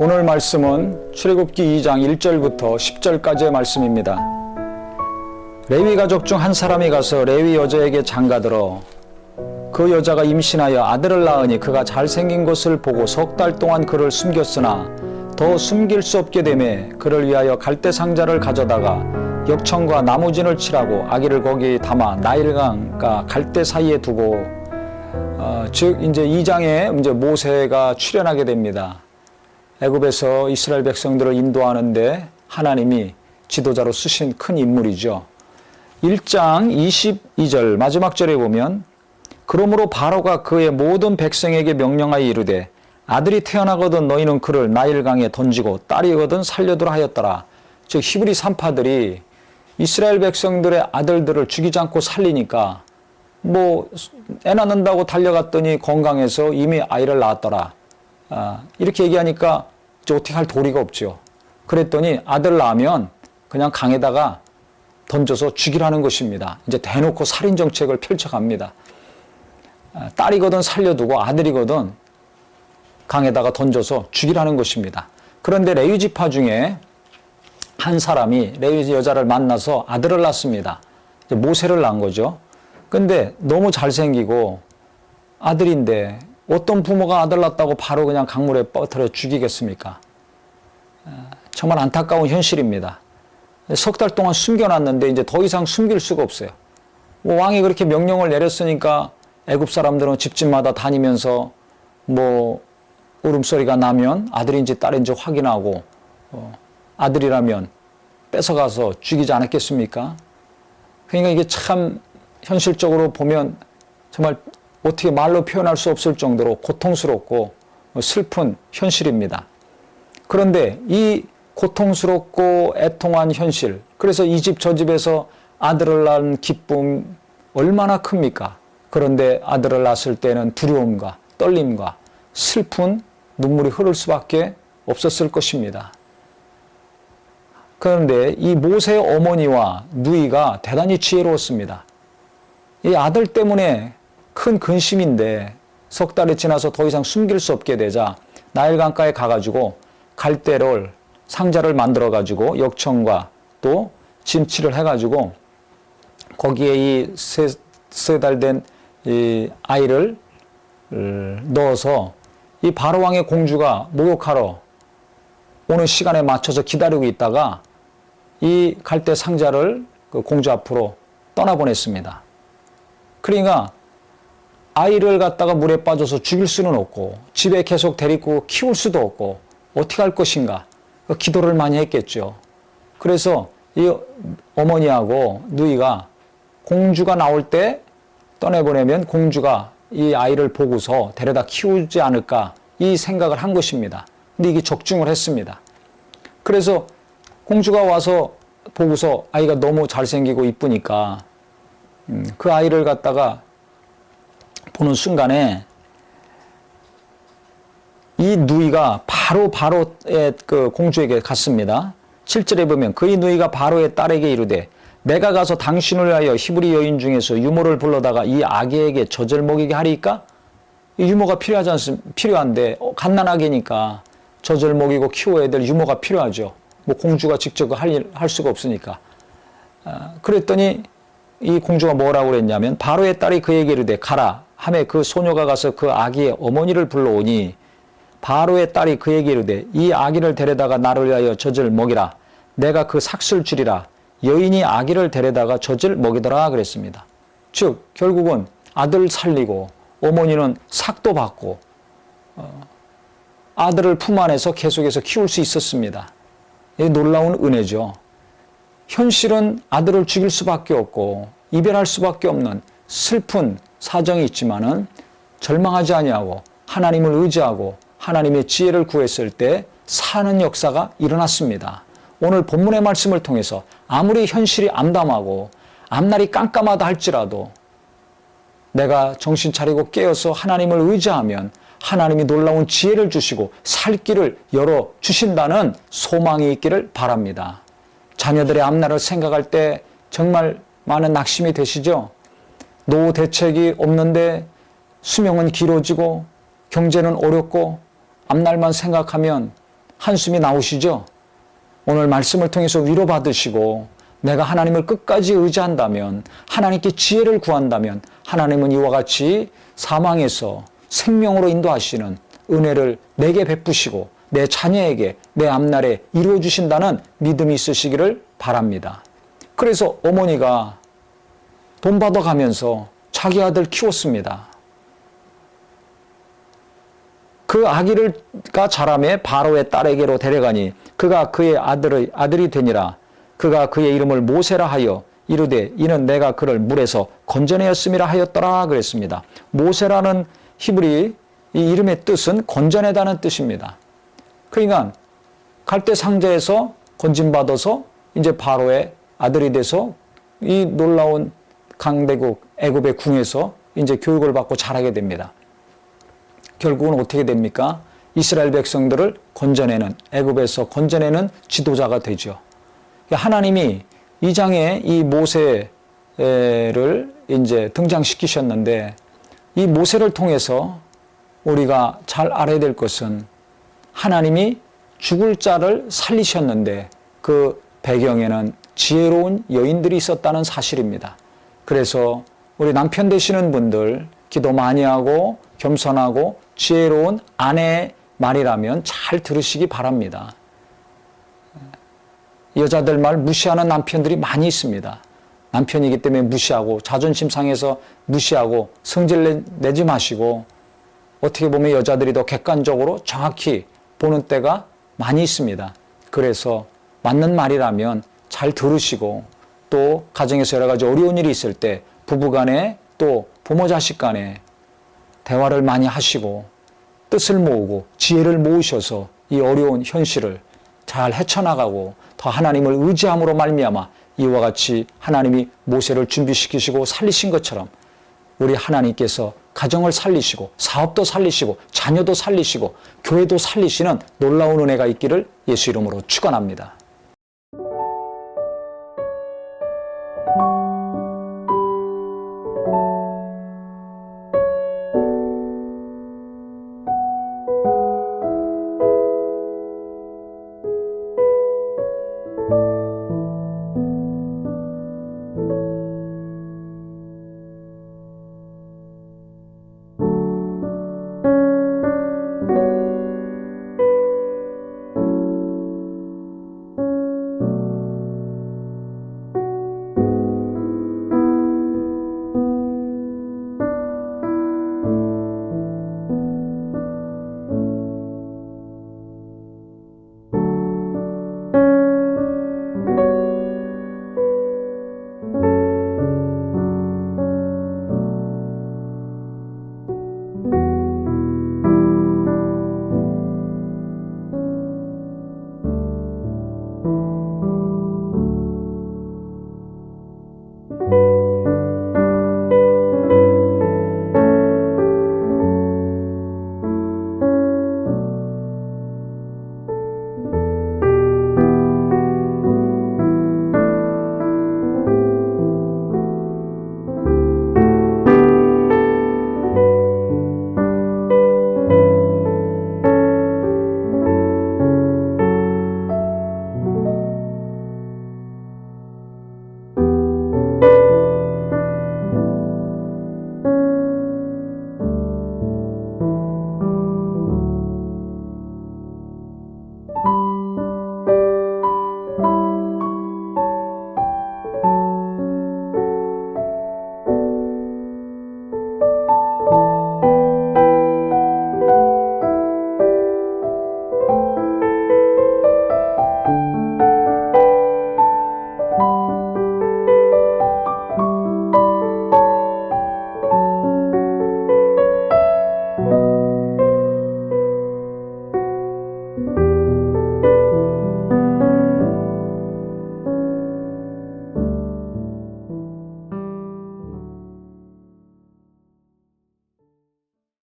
오늘 말씀은 출애굽기 2장 1절부터 10절까지의 말씀입니다. 레위 가족 중 한 사람이 가서 레위 여자에게 장가들어 그 여자가 임신하여 아들을 낳으니 그가 잘생긴 것을 보고 석 달 동안 그를 숨겼으나 더 숨길 수 없게 되매 그를 위하여 갈대 상자를 가져다가 역청과 나무진을 칠하고 아기를 거기 담아 나일강과 갈대 사이에 두고 즉 이제 2장에 이제 모세가 출현하게 됩니다. 애굽에서 이스라엘 백성들을 인도하는데 하나님이 지도자로 쓰신 큰 인물이죠. 1장 22절 마지막 절에 보면 그러므로 바로가 그의 모든 백성에게 명령하여 이르되 아들이 태어나거든 너희는 그를 나일강에 던지고 딸이거든 살려두라 하였더라. 즉 히브리 산파들이 이스라엘 백성들의 아들들을 죽이지 않고 살리니까 애 낳는다고 달려갔더니 건강해서 이미 아이를 낳았더라. 이렇게 얘기하니까 이제 어떻게 할 도리가 없죠. 그랬더니 아들 낳으면 그냥 강에다가 던져서 죽이라는 것입니다. 이제 대놓고 살인 정책을 펼쳐갑니다. 딸이거든 살려두고 아들이거든 강에다가 던져서 죽이라는 것입니다. 그런데 레위 지파 중에 한 사람이 레위 여자를 만나서 아들을 낳습니다. 이제 모세를 낳은 거죠. 근데 너무 잘생기고 아들인데 어떤 부모가 아들 낳았다고 바로 그냥 강물에 빠뜨려 죽이겠습니까? 정말 안타까운 현실입니다. 석 달 동안 숨겨놨는데 이제 더 이상 숨길 수가 없어요. 왕이 그렇게 명령을 내렸으니까 애굽 사람들은 집집마다 다니면서 울음소리가 나면 아들인지 딸인지 확인하고 아들이라면 뺏어가서 죽이지 않았겠습니까? 그러니까 이게 참 현실적으로 보면 정말 어떻게 말로 표현할 수 없을 정도로 고통스럽고 슬픈 현실입니다. 그런데 이 고통스럽고 애통한 현실, 그래서 이 집 저 집에서 아들을 낳은 기쁨 얼마나 큽니까? 그런데 아들을 낳았을 때는 두려움과 떨림과 슬픈 눈물이 흐를 수밖에 없었을 것입니다. 그런데 이 모세의 어머니와 누이가 대단히 지혜로웠습니다. 이 아들 때문에 큰 근심인데 석 달이 지나서 더 이상 숨길 수 없게 되자 나일강가에 가가지고 갈대를 상자를 만들어가지고 역청과 또 진치를 해가지고 거기에 이 세 달 된 이 아이를 넣어서 이 바로왕의 공주가 목욕하러 오는 시간에 맞춰서 기다리고 있다가 이 갈대 상자를 그 공주 앞으로 떠나보냈습니다. 그러니까 아이를 갖다가 물에 빠져서 죽일 수는 없고 집에 계속 데리고 키울 수도 없고 어떻게 할 것인가 기도를 많이 했겠죠. 그래서 이 어머니하고 누이가 공주가 나올 때 떠내보내면 공주가 이 아이를 보고서 데려다 키우지 않을까 이 생각을 한 것입니다. 근데 이게 적중을 했습니다. 그래서 공주가 와서 보고서 아이가 너무 잘생기고 이쁘니까 그 아이를 갖다가 보는 순간에 이 누이가 바로의 그 공주에게 갔습니다. 7절에 보면 그의 누이가 바로의 딸에게 이르되 내가 가서 당신을 위하여 히브리 여인 중에서 유모를 불러다가 이 아기에게 젖을 먹이게 하리까? 이 유모가 필요한데 갓난아기니까 젖을 먹이고 키워야 될 유모가 필요하죠. 공주가 직접 할 수가 없으니까. 그랬더니 이 공주가 뭐라고 그랬냐면 바로의 딸이 그에게 이르되 가라 하매 그 소녀가 가서 그 아기의 어머니를 불러오니 바로의 딸이 그에게 이르되 이 아기를 데려다가 나를 위하여 젖을 먹이라 내가 그 삭슬 주리라 여인이 아기를 데려다가 젖을 먹이더라 그랬습니다. 즉 결국은 아들 살리고 어머니는 삭도 받고 아들을 품 안에서 계속해서 키울 수 있었습니다. 이 놀라운 은혜죠. 현실은 아들을 죽일 수밖에 없고 이별할 수밖에 없는 슬픈 사정이 있지만은 절망하지 아니하고 하나님을 의지하고 하나님의 지혜를 구했을 때 사는 역사가 일어났습니다. 오늘 본문의 말씀을 통해서 아무리 현실이 암담하고 앞날이 깜깜하다 할지라도 내가 정신 차리고 깨어서 하나님을 의지하면 하나님이 놀라운 지혜를 주시고 살 길을 열어주신다는 소망이 있기를 바랍니다. 자녀들의 앞날을 생각할 때 정말 많은 낙심이 되시죠? 노후 대책이 없는데 수명은 길어지고 경제는 어렵고 앞날만 생각하면 한숨이 나오시죠? 오늘 말씀을 통해서 위로받으시고 내가 하나님을 끝까지 의지한다면, 하나님께 지혜를 구한다면 하나님은 이와 같이 사망에서 생명으로 인도하시는 은혜를 내게 베푸시고 내 자녀에게 내 앞날에 이루어 주신다는 믿음이 있으시기를 바랍니다. 그래서 어머니가 돈 받아가면서 자기 아들 키웠습니다. 그 아기가 자라매 바로의 딸에게로 데려가니 그가 그의 아들이 되니라. 그가 그의 이름을 모세라 하여 이르되 이는 내가 그를 물에서 건져내었음이라 하였더라 그랬습니다. 모세라는 히브리 이 이름의 뜻은 건져내다는 뜻입니다. 그러니까 갈대 상자에서 건진받아서 이제 바로의 아들이 돼서 이 놀라운 강대국 애굽의 궁에서 이제 교육을 받고 자라게 됩니다. 결국은 어떻게 됩니까? 이스라엘 백성들을 건져내는, 애굽에서 건져내는 지도자가 되죠. 하나님이 이 장에 이 모세를 이제 등장시키셨는데, 이 모세를 통해서 우리가 잘 알아야 될 것은 하나님이 죽을 자를 살리셨는데 그 배경에는 지혜로운 여인들이 있었다는 사실입니다. 그래서 우리 남편 되시는 분들 기도 많이 하고 겸손하고 지혜로운 아내의 말이라면 잘 들으시기 바랍니다. 여자들 말 무시하는 남편들이 많이 있습니다. 남편이기 때문에 무시하고 자존심 상해서 무시하고 성질 내지 마시고, 어떻게 보면 여자들이 더 객관적으로 정확히 보는 때가 많이 있습니다. 그래서 맞는 말이라면 잘 들으시고, 또 가정에서 여러 가지 어려운 일이 있을 때 부부간에 또 부모 자식 간에 대화를 많이 하시고 뜻을 모으고 지혜를 모으셔서 이 어려운 현실을 잘 헤쳐나가고 더 하나님을 의지함으로 말미암아 이와 같이 하나님이 모세를 준비시키시고 살리신 것처럼 우리 하나님께서 가정을 살리시고 사업도 살리시고 자녀도 살리시고 교회도 살리시는 놀라운 은혜가 있기를 예수 이름으로 축원합니다.